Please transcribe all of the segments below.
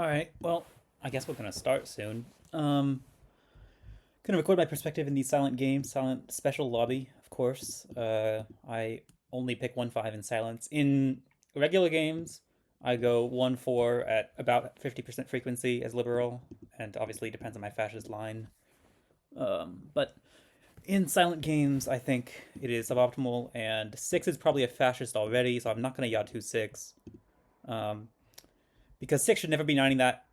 All right. Well, I guess we're gonna start soon. Gonna record my perspective in the silent game, silent special lobby, of course. I only pick 1-5 in silence. In regular games, I go 1-4 at about 50% frequency as liberal, and obviously depends on my fascist line. But in silent games, I think it is suboptimal, and 6 is probably a fascist already, so I'm not gonna Yatu 6. Um, because 6 should never be 9ing that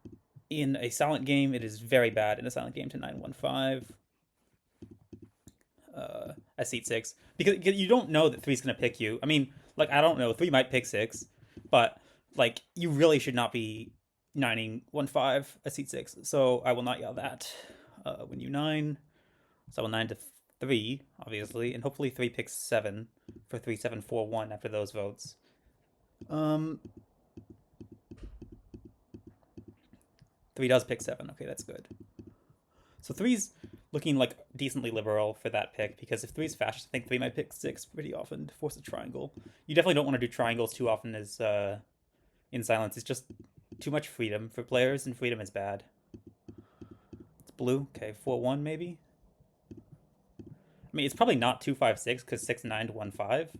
in a silent game. It is very bad in a silent game to 9-1-5 as seat 6 because you don't know that 3 is going to pick you. I mean, like, I don't know, 3 might pick 6, but like, you really should not be 9-1-5 a seat 6. So I will not yell that when you 9. So I will 9 to 3, obviously, and hopefully 3 picks 7 for 3-7-4-1 after those votes. Um, 3 does pick 7. Okay, that's good. So 3's looking like decently liberal for that pick, because if 3's fascist, I think 3 might pick 6 pretty often to force a triangle. You definitely don't want to do triangles too often as in silence. It's just too much freedom for players, and freedom is bad. It's blue. Okay, 4-1 maybe? I mean, it's probably not 2-5-6 because 6-9 to 1-5,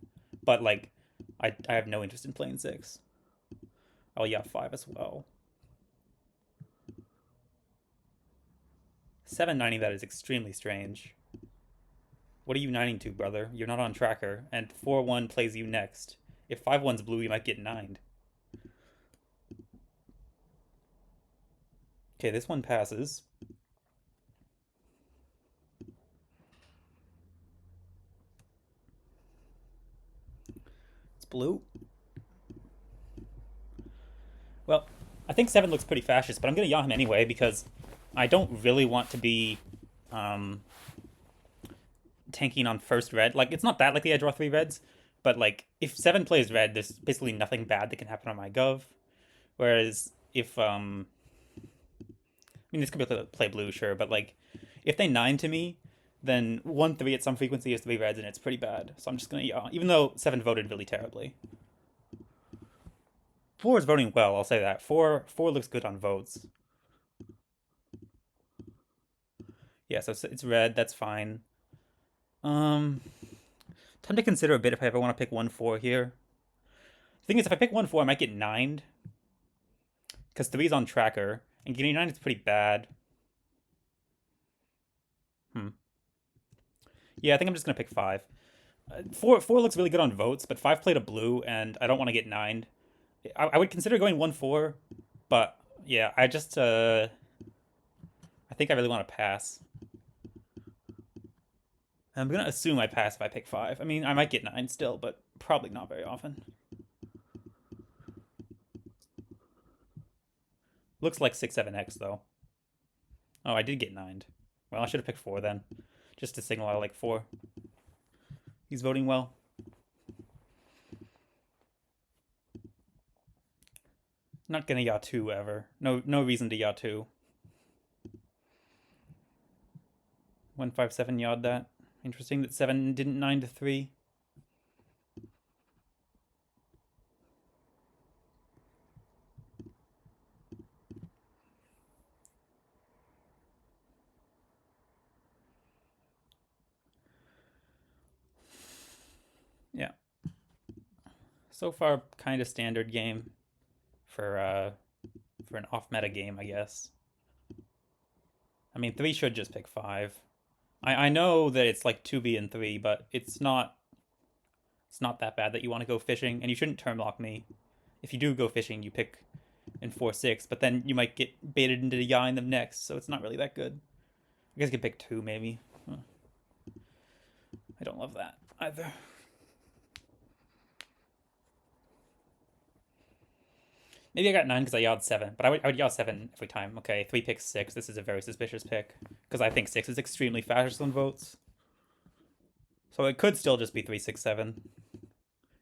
but like, I have no interest in playing 6. Oh yeah, 5 as well. 7-9ing that is extremely strange. What are you 9ing to, brother? You're not on tracker, and 4-1 plays you next. If 5-1's blue, you might get 9'd. Okay, this one passes. It's blue. Well, I think 7 looks pretty fascist, but I'm going to yaw him anyway because I don't really want to be um, tanking on first red. Like, it's not that likely I draw 3 reds, but like, if 7 plays red, there's basically nothing bad that can happen on my gov. Whereas if I mean, this could be play blue, sure, but like, if they 9 to me, then 1-3 at some frequency is 3 reds, and it's pretty bad. So I'm just gonna yaw, even though 7 voted really terribly. 4 is voting well, I'll say that. 4 looks good on votes. Yeah, so it's red, that's fine. Um, Time to consider a bit if I ever want to pick 1-4 here. The thing is, if I pick 1-4, I might get 9'd, because 3's on tracker, and getting 9 is pretty bad. Yeah, I think I'm just gonna pick 5. 4 looks really good on votes, but 5 played a blue, and I don't want to get 9'd. I would consider going 1-4, but yeah, I think I really want to pass. I'm gonna assume I pass if I pick 5. I mean, I might get 9 still, but probably not very often. Looks like 6-7-X though. Oh, I did get 9'd. Well, I should have picked 4 then, just to signal I like 4. He's voting well. Not gonna yaw 2 ever. No reason to yaw 2. 1-5-7 yawed that. Interesting that 7 didn't 9 to 3. Yeah. So far, kind of standard game for an off meta game, I guess. I mean, 3 should just pick 5. I know that it's like 2B and 3, but it's not that bad that you want to go fishing, and you shouldn't turn block me. If you do go fishing, you pick in 4-6, but then you might get baited into yawing them next, so it's not really that good. I guess you could pick 2 maybe. Huh. I don't love that either. Maybe I got 9 because I yawed 7, but I would yaw 7 every time. Okay, 3 picks 6. This is a very suspicious pick because I think 6 is extremely fascist on votes. So it could still just be 3-6-7.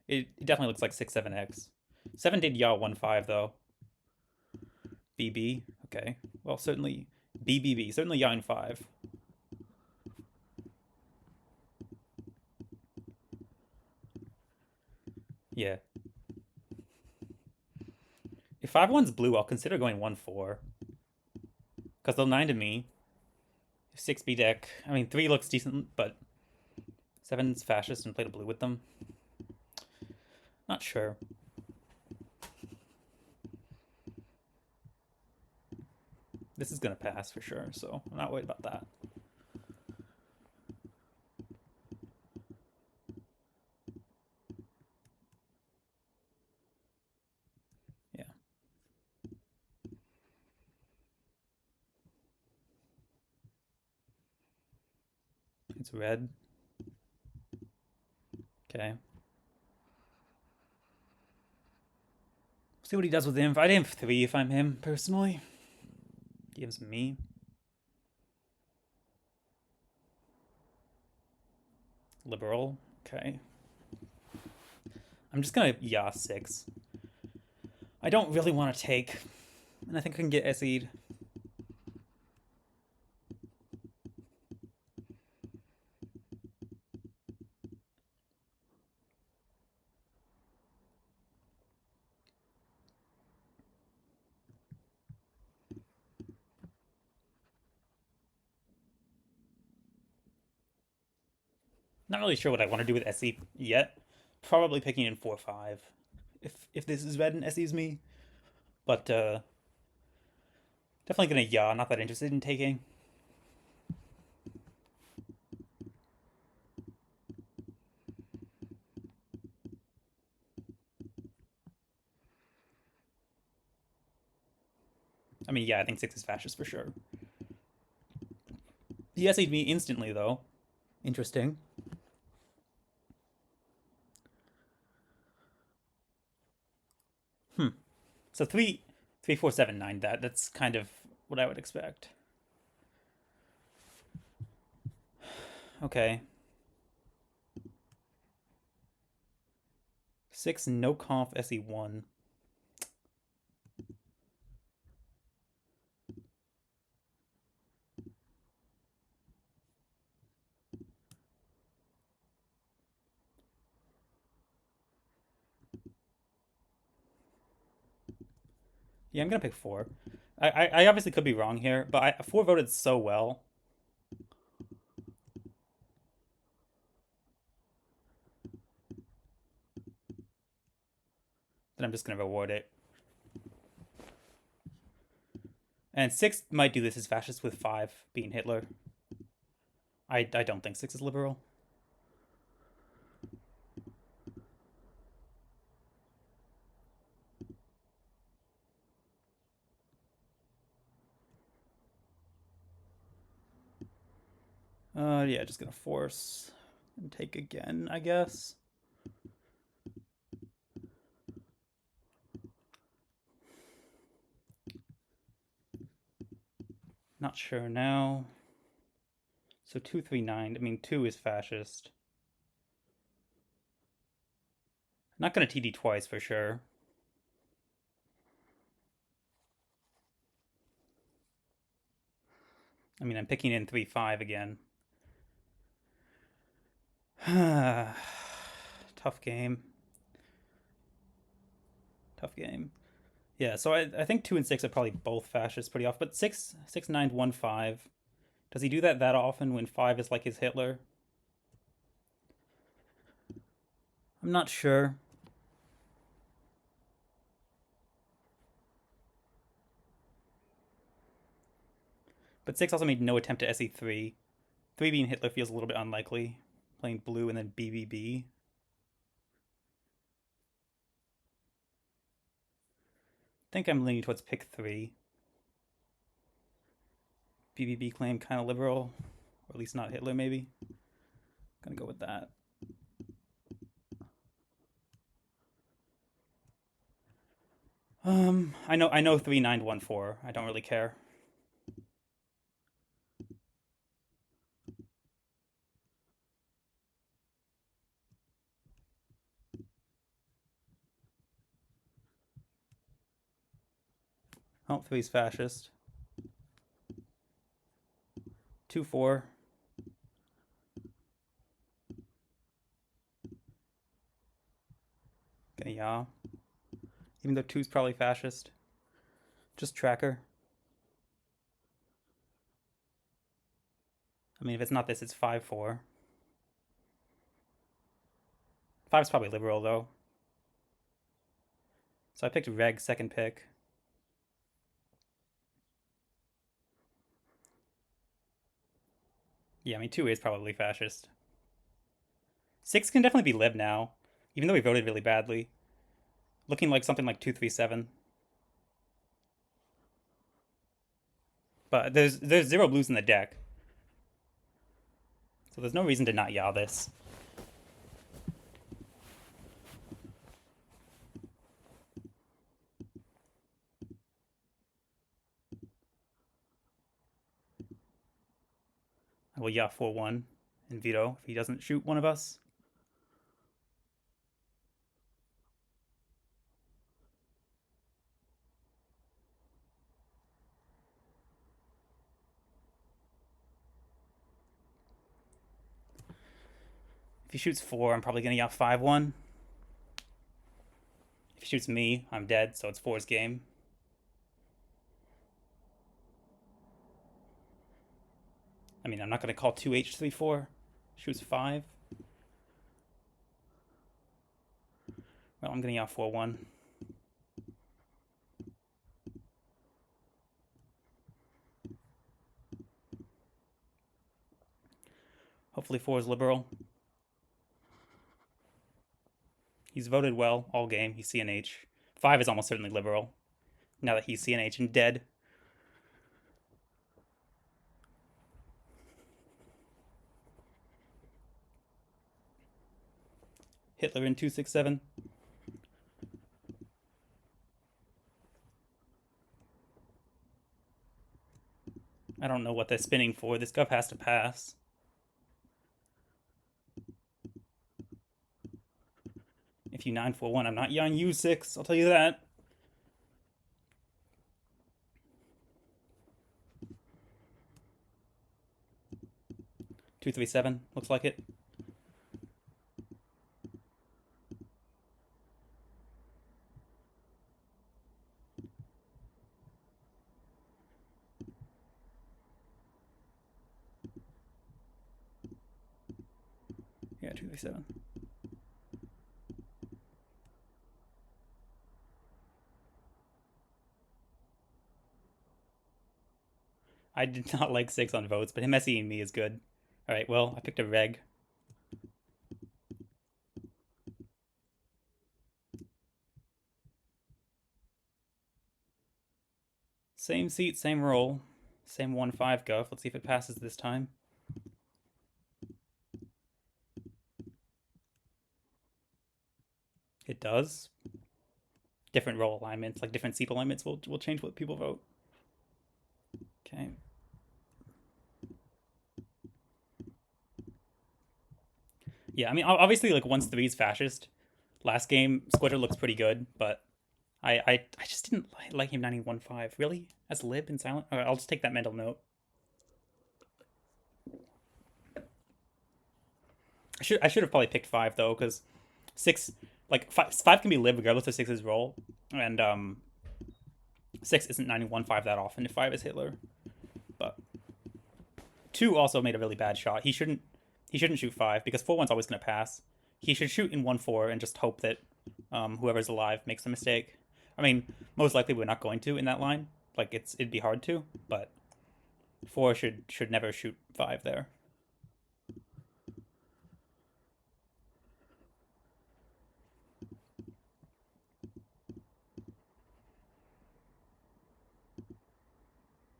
It definitely looks like 6-7-X. 7 did yaw 1-5 though. BB. Okay. Well, certainly BBB. Certainly yawing 5. Yeah. If 5-1's blue, I'll consider going 1-4. Because they'll 9 to me. 6B deck. I mean, 3 looks decent, but 7's fascist and played a blue with them. Not sure. This is going to pass for sure, so I'm not worried about that. Yeah. It's red. Okay. See what he does with him. I'd aim 3 if I'm him, personally. Gives me. Liberal. Okay. I'm just gonna yaw 6. I don't really want to take, and I think I can get SE'd. Not really sure what I want to do with SE yet. Probably picking in 4-5 if this is red and SE's me. But definitely gonna yaw. Not that interested in taking. I mean, yeah, I think 6 is fascist for sure. He SE'd me instantly though. Interesting. So 3, 3, 4, 7, 9. That's kind of what I would expect. Okay. 6 no conf SE1. Yeah, I'm gonna pick 4. I obviously could be wrong here, but 4 voted so well. That I'm just gonna reward it. And 6 might do this as fascist with 5 being Hitler. I don't think 6 is liberal. Yeah, just gonna force and take again, I guess. Not sure now. So 2, 3, 9. I mean, 2 is fascist. Not gonna TD twice for sure. I mean, I'm picking in 3, 5 again. Tough game. Tough game. Yeah, so I think 2 and 6 are probably both fascist pretty often. But 6, 6, 9, 1, 5. Does he do that often when 5 is like his Hitler? I'm not sure. But 6 also made no attempt to SE3. 3 being Hitler feels a little bit unlikely. Playing blue and then BBB. I think I'm leaning towards pick 3. BBB claim kind of liberal. Or at least not Hitler, maybe. Gonna go with that. I know 3, 9, 1, 4. I don't really care. Oh, 3's fascist. 2, 4. Okay, yeah. Even though 2's probably fascist. Just tracker. I mean, if it's not this, it's 5-4. 5's probably liberal, though. So I picked reg second pick. Yeah, I mean, 2 is probably fascist. 6 can definitely be lib now, even though we voted really badly. Looking like something like 2-3-7. But there's 0 blues in the deck. So there's no reason to not yaw this. I will yaw 4-1 and veto if he doesn't shoot one of us. If he shoots 4, I'm probably going to yaw 5-1. If he shoots me, I'm dead, so it's 4's game. I mean, I'm not going to call 2H3-4. Shoots 5. Well, I'm going to yaw 4-1. Hopefully 4 is liberal. He's voted well all game. He's CNH. 5 is almost certainly liberal. Now that he's CNH and dead. Hitler in 267. I don't know what they're spinning for. This gov has to pass. If you 9-4-1, I'm not yawing U6. I'll tell you that. Two, 3, 7. Looks like it. Yeah, 2, 3, 7. I did not like 6 on votes, but him SEing me is good. Alright, well, I picked a reg. Same seat, same roll. Same 1-5 gov. Let's see if it passes this time. It does. Different roll alignments, like different seat alignments will change what people vote. Okay. Yeah, I mean, obviously, like, once 3's fascist. Last game, Squitter looks pretty good, but I just didn't like him 91-5. Really? As lib and silent? Alright, I'll just take that mental note. I should have probably picked 5 though, because 6, like 5 can be lib regardless of 6's roll, and 6 isn't 91-5 that often if 5 is Hitler. But 2 also made a really bad shot. He shouldn't shoot 5 because 4-1's always gonna pass. He should shoot in 1-4 and just hope that whoever's alive makes a mistake. I mean, most likely we're not going to in that line. Like it'd be hard to, but 4 should never shoot 5 there.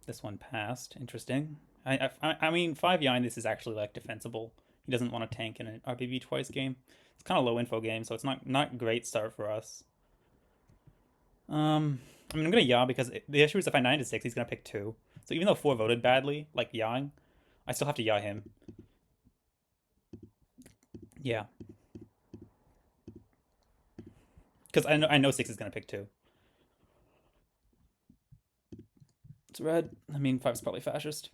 This one passed. Interesting. I mean, 5 Yine, this is actually like defensible. He doesn't want to tank in an RBB twice game. It's kind of low info game, so it's not great start for us. I mean, I'm gonna yaw because the issue is if I 9-6, he's gonna pick 2. So even though 4 voted badly, like yawing, I still have to yaw him. Yeah, because I know 6 is gonna pick 2. It's red. I mean, 5 is probably fascist.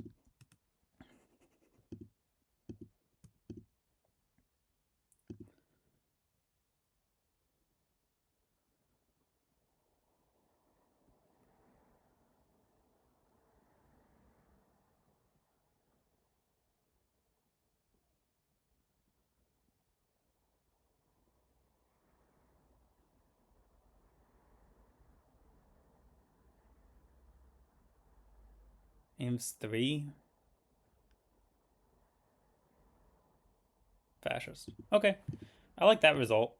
Imps 3. Fascist. Okay. I like that result.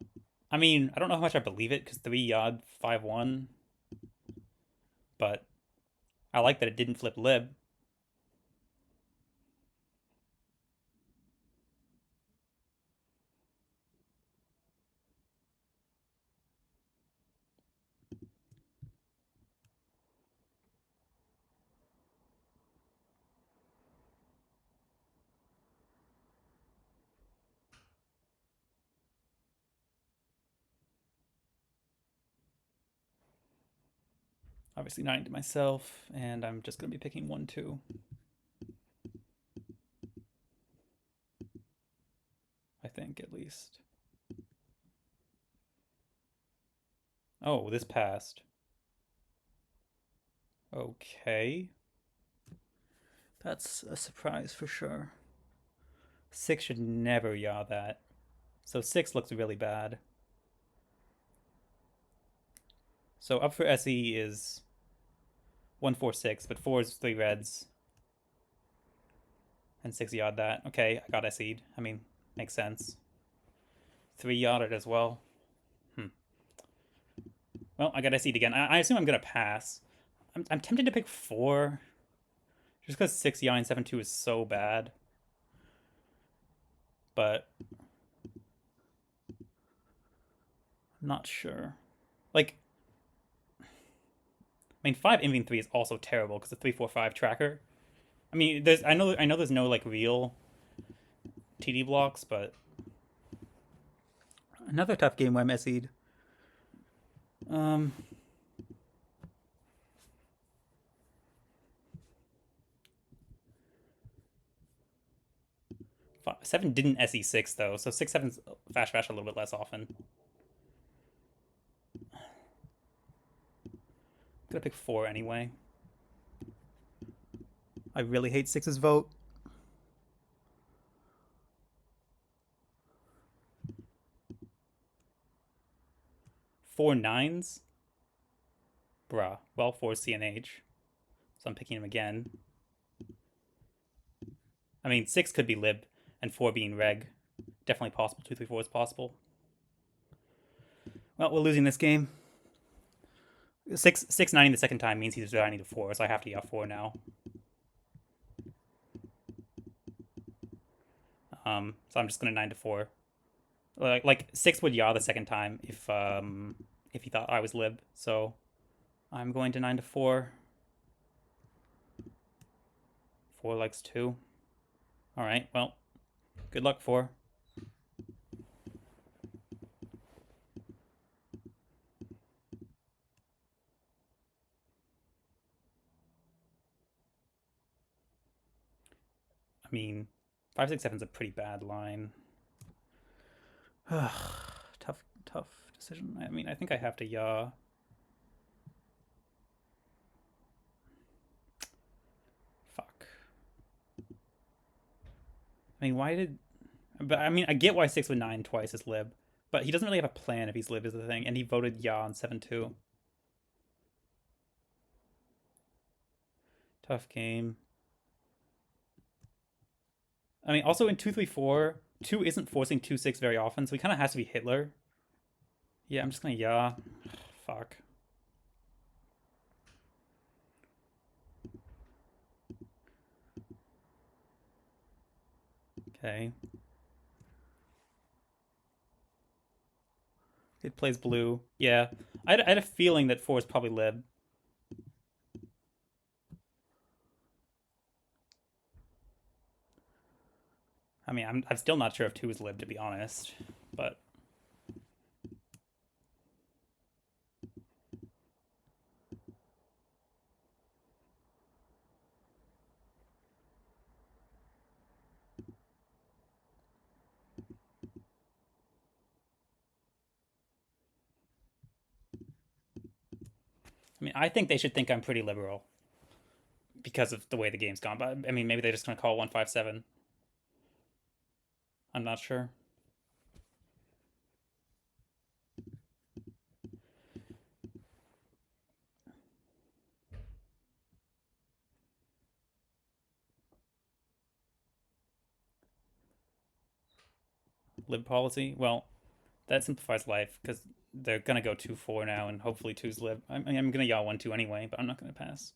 I mean, I don't know how much I believe it, because 3 Yod 5-1. But I like that it didn't flip lib. Obviously 9 to myself, and I'm just going to be picking 1, 2. I think, at least. Oh, this passed. Okay. That's a surprise for sure. 6 should never yaw that. So 6 looks really bad. So up for SE is 1, 4, 6, but 4 is 3 reds. And 6 yawed that. Okay, I got SE'd. I mean, makes sense. 3 yawed as well. Well, I got SE'd again. I assume I'm going to pass. I'm tempted to pick 4. Just because 6 yaw and 7-2 is so bad. But I'm not sure. Like, I mean, 5 inving 3 is also terrible because the 3-4-5 tracker. I mean, I know there's no like real TD blocks, but another tough game where I messied. 7 didn't SE6 though, so 6-7's fast a little bit less often. I'm gonna pick 4 anyway. I really hate 6's vote. 4 9s? Bruh. Well, 4 CNH. So I'm picking him again. I mean, 6 could be lib, and 4 being reg. Definitely possible. 2, 3, 4 is possible. Well, we're losing this game. 6 9 the second time means he's designing to 4, so I have to yaw 4 now. So I'm just gonna 9 to 4. Like 6 would yaw the second time if he thought I was lib. So I'm going to 9 to 4. 4 likes 2. All right. Well, good luck 4. I mean, 5, 6, 7 is a pretty bad line. Tough decision. I mean, I think I have to yaw. Fuck. I mean, why did... But I mean, I get why 6 would 9 twice is lib. But he doesn't really have a plan if he's lib is the thing. And he voted yaw on 7-2. Tough game. I mean, also in 2-3-4, 2 isn't forcing 2-6 very often, so he kind of has to be Hitler. Yeah, I'm just gonna yaw. Fuck. Okay. It plays blue. Yeah. I had a feeling that 4 is probably lib. I mean, I'm still not sure if 2 is lib, to be honest. But... I mean, I think they should think I'm pretty liberal because of the way the game's gone. But I mean, maybe they're just gonna call 157. I'm not sure. Lib policy. Well, that simplifies life because they're gonna go 2-4 now, and hopefully 2's lib. I'm gonna yaw 1-2 anyway, but I'm not gonna pass.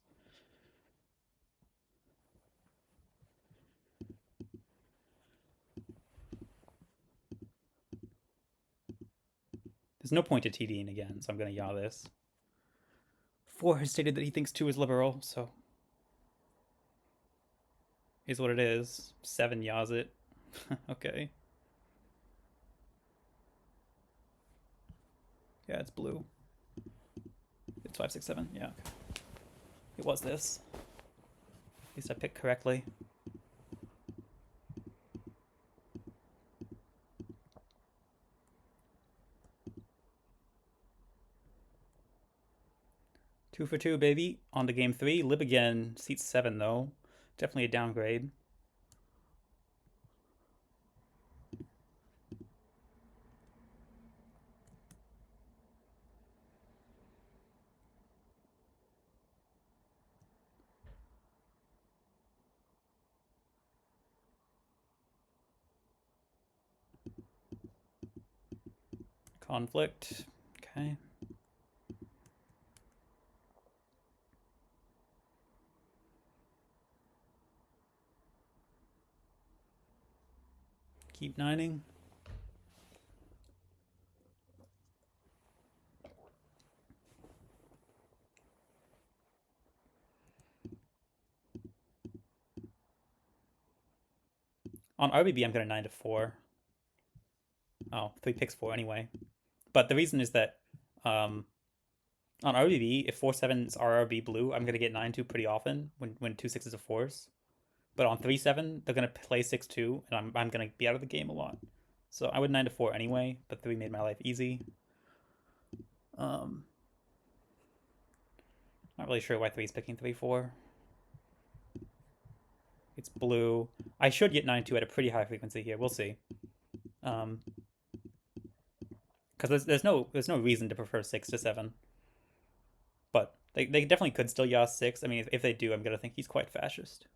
There's no point to TDing again, so I'm gonna yaw this. 4 has stated that he thinks 2 is liberal, so is what it is. 7 yaws it. Okay. Yeah, it's blue. It's 5, 6, 7. Yeah. Okay. It was this. At least I picked correctly. Two for two, baby. On to game 3. Lib again. Seat 7, though. Definitely a downgrade. Conflict. Okay. Keep nining. On RBB, I'm going to 9 to 4. Oh, 3 picks 4 anyway. But the reason is that on RBB, if 4-7's RRB blue, I'm going to get 9-2 pretty often when 2-6 is a force. But on 3-7, they're going to play 6-2, and I'm going to be out of the game a lot. So I would 9 to 4 anyway, but 3 made my life easy. Not really sure why 3 is picking 3-4. It's blue. I should get 9-2 at a pretty high frequency here. We'll see. Because there's no reason to prefer 6 to 7. But they definitely could still yaw 6. I mean, if they do, I'm going to think he's quite fascist.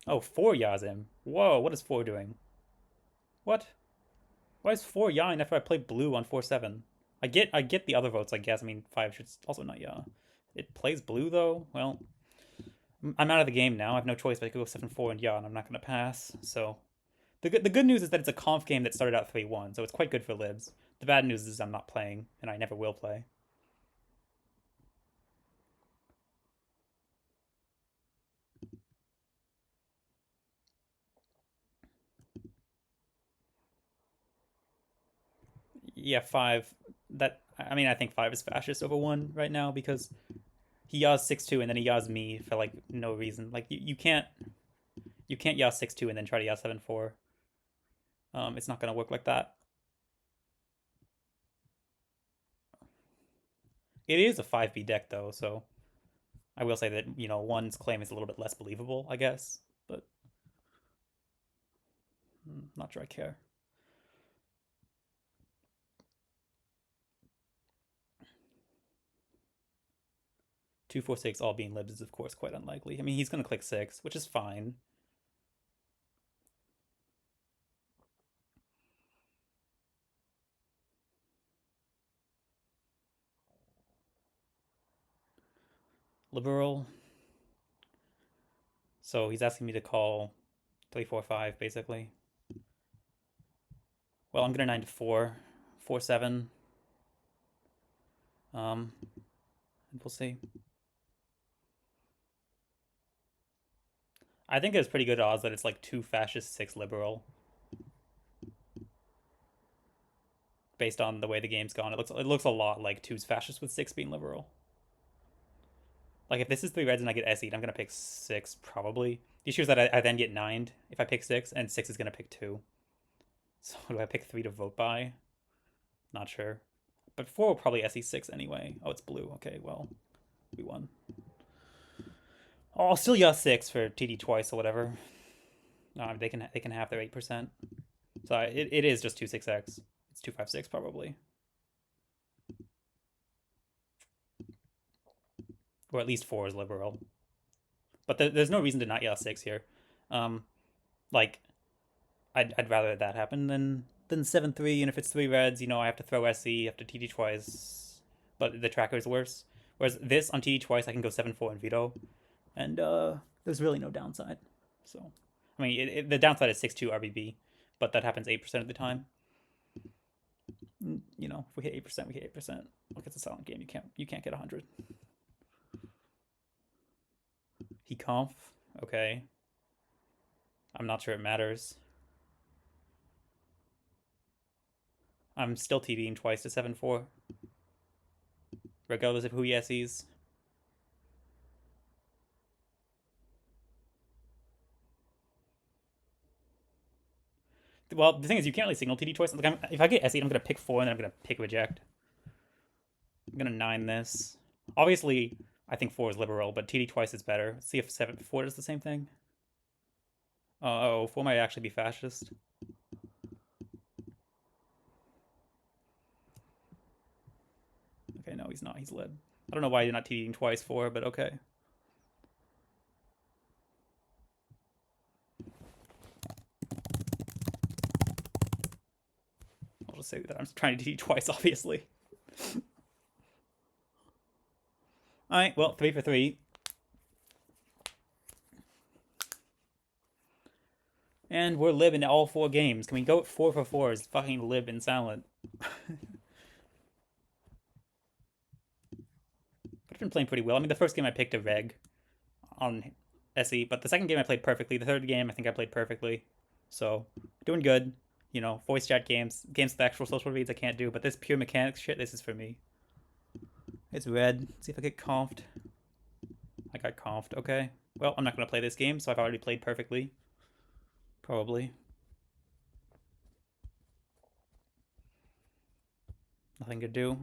Oh, 4 yaws him. Whoa, what is 4 doing? What? Why is 4 yawing after I play blue on 4-7? I get the other votes, I guess. I mean, 5 should also not yaw. It plays blue, though? Well, I'm out of the game now. I have no choice but to go 7-4 and yaw, and I'm not going to pass. So the good news is that it's a conf game that started out 3-1, so it's quite good for libs. The bad news is I'm not playing, and I never will play. Yeah, 5. I mean, I think 5 is fascist over 1 right now because he yaws 6-2 and then he yaws me for like no reason. Like you can't yaw 6-2 and then try to yaw 7-4. It's not gonna work like that. It is a 5B deck though, so I will say that, 1's claim is a little bit less believable, I guess, but not sure I care. Two, 4, 6 all being libs is of course quite unlikely. I mean, he's gonna click 6, which is fine. Liberal. So he's asking me to call 3, 4, 5 basically. Well, I'm gonna 9 to 4, 4-7. And we'll see. I think there's pretty good odds that it's like 2 fascist, 6 liberal. Based on the way the game's gone, it looks a lot like 2's fascist with 6 being liberal. Like if this is 3 reds and I get SE'd, I'm gonna pick 6 probably. The issue is that I then get 9'd if I pick 6, and 6 is gonna pick 2. So do I pick 3 to vote by? Not sure. But 4 will probably SE 6 anyway. Oh, it's blue. Okay, well, we won. Oh, I'll still yaw 6 for TD twice or whatever. They can have their 8%. So it is just 2-6x. It's 2-5-6 probably. Or at least 4 is liberal. But there's no reason to not yell 6 here. Like, I'd rather that happen than 7-3, and if it's 3 reds, I have to throw SE, have to TD twice, but the tracker is worse. Whereas this, on TD twice, I can go 7-4 and veto, and there's really no downside. So, I mean, the downside is 6-2 RBB, but that happens 8% of the time. If we hit 8%, we hit 8%. Look, it's a silent game. You can't get 100. He conf. Okay. I'm not sure it matters. I'm still TDing twice to 7-4. Regardless of who he SEs. Well, the thing is, you can't really signal TD twice. Like, if I get SE, I'm going to pick 4, and then I'm going to pick reject. I'm going to 9 this. Obviously, I think 4 is liberal, but TD twice is better. Let's see if 4 does the same thing. Oh, 4 might actually be fascist. Okay, no, he's not. He's lib. I don't know why you're not TDing twice 4, but okay. I'll just say that I'm trying to TD twice, obviously. Alright, well, 3 for 3. And we're lib in all 4 games. Can we go 4 for 4 as fucking lib and silent? But I've been playing pretty well. I mean, the first game I picked a reg on SE, but the second game I played perfectly. The third game I think I played perfectly. So, doing good. Voice chat games with actual social reads I can't do, but this pure mechanics shit, this is for me. It's red. Let's see if I get confed. I got confed. Okay. Well, I'm not going to play this game, so I've already played perfectly. Probably. Nothing to do.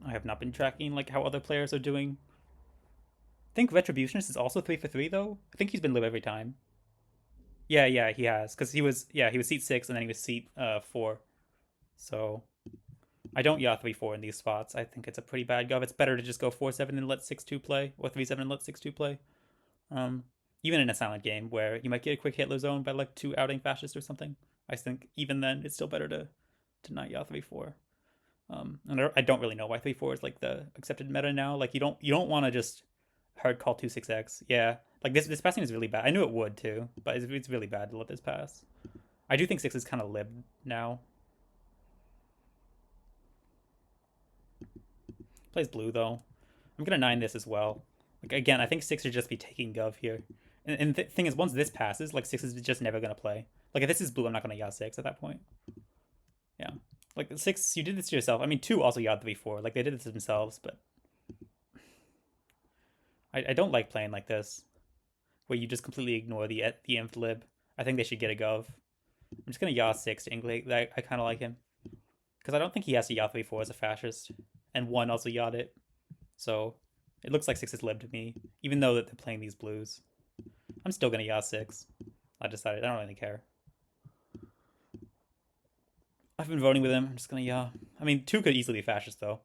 I have not been tracking like how other players are doing. I think Retributionist is also 3 for 3 though. I think he's been lib every time. Yeah, he has, because he was seat 6 and then he was seat 4. So I don't yaw 3-4 in these spots. I think it's a pretty bad gov. It's better to just go 4-7 and let 6-2 play, or 3-7 and let 6-2 play. Even in a silent game where you might get a quick Hitler zone by like 2 outing fascist or something. I think even then it's still better to not yaw 3-4. And I don't really know why 3-4 is like the accepted meta now. Like you don't want to just hard call 2-6x. Yeah, like this passing is really bad. I knew it would too, but it's really bad to let this pass. I do think 6 is kind of lib now. Plays blue though. I'm gonna 9 this as well. Like again, I think 6 should just be taking gov here. And the thing is, once this passes, like 6 is just never gonna play. Like if this is blue, I'm not gonna yaw 6 at that point. Yeah. Like 6, you did this to yourself. I mean, 2 also yawed 3-4. Like they did this to themselves, but I don't like playing like this, where you just completely ignore the inf lib. I think they should get a gov. I'm just gonna yaw 6 to Ingley. I kind of like him because I don't think he has to yaw 3-4 as a fascist, and 1 also yawed it. So it looks like 6 is lib to me, even though that they're playing these blues. I'm still gonna yaw 6. I decided I don't really care. I've been voting with him. I'm just gonna yaw. I mean, 2 could easily be fascist though,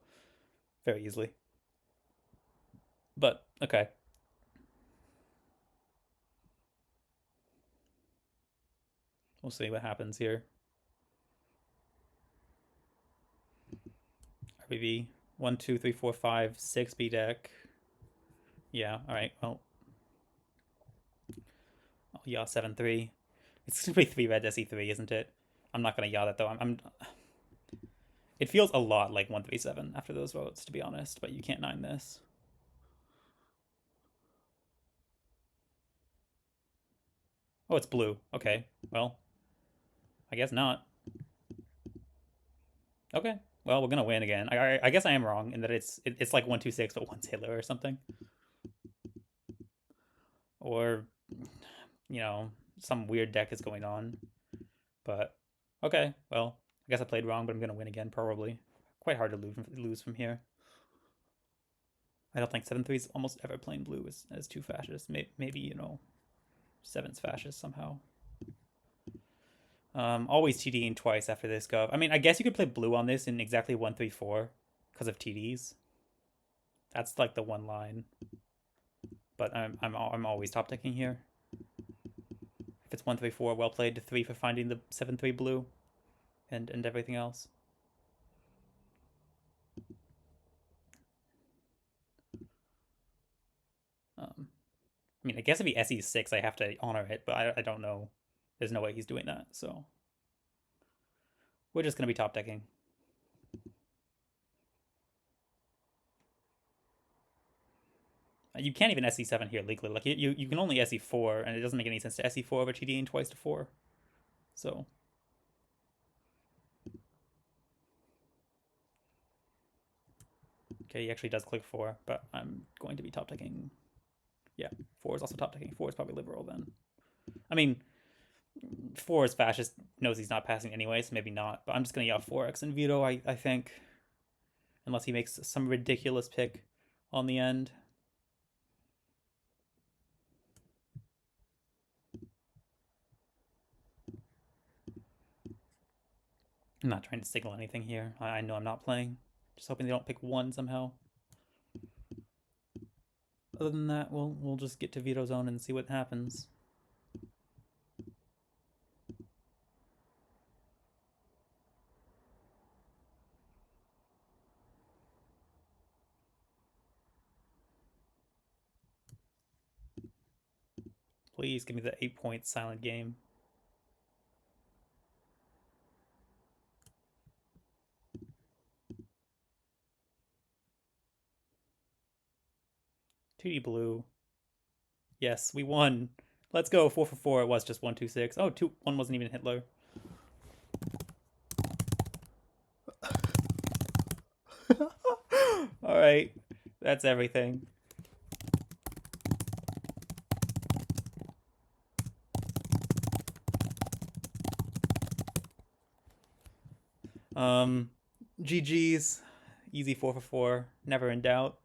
very easily. But okay. We'll see what happens here. RBV 1, 2, 3, 4, 5, 6 B deck. Yeah, alright, well. I'll yaw 7-3. It's gonna be 3 red SE3, isn't it? I'm not gonna yaw that though. It feels a lot like 1-3-7 after those votes, to be honest, but you can't 9 this. Oh, it's blue. Okay, well, I guess not. Okay, well, we're gonna win again. I guess I am wrong in that it's like 1-2-6, but 1's Hitler or something, or some weird deck is going on. But okay, well, I guess I played wrong, but I'm gonna win again probably. Quite hard to lose from here. I don't think 7-3 is almost ever playing blue as 2 fascists. Maybe 7's fascist somehow. Always TDing twice after this gov. I mean, I guess you could play blue on this in exactly 1-3-4 because of TDs. That's like the one line. But I'm always top decking here. If it's 1-3-4, well played. 3 for finding the 7-3 blue, and everything else. I mean, I guess if he SE6, I have to honor it, but I don't know. There's no way he's doing that, so we're just gonna be top decking. You can't even SE7 here legally. Like you can only SE4, and it doesn't make any sense to SE4 over TDing twice to 4. So okay, he actually does click 4, but I'm going to be top decking. Yeah, 4 is also top decking. 4 is probably liberal then. I mean, 4 is fascist, knows he's not passing anyway, so maybe not. But I'm just gonna yell 4x and veto, I think. Unless he makes some ridiculous pick on the end. I'm not trying to signal anything here. I know I'm not playing. Just hoping they don't pick 1 somehow. Other than that, we'll just get to veto zone and see what happens. Please give me the 8-point silent game. TD blue. Yes, we won. Let's go. 4 for 4. It was just 1-2-6. Oh, 1 wasn't even Hitler. All right, that's everything. GG's. Easy 4 for 4. Never in doubt.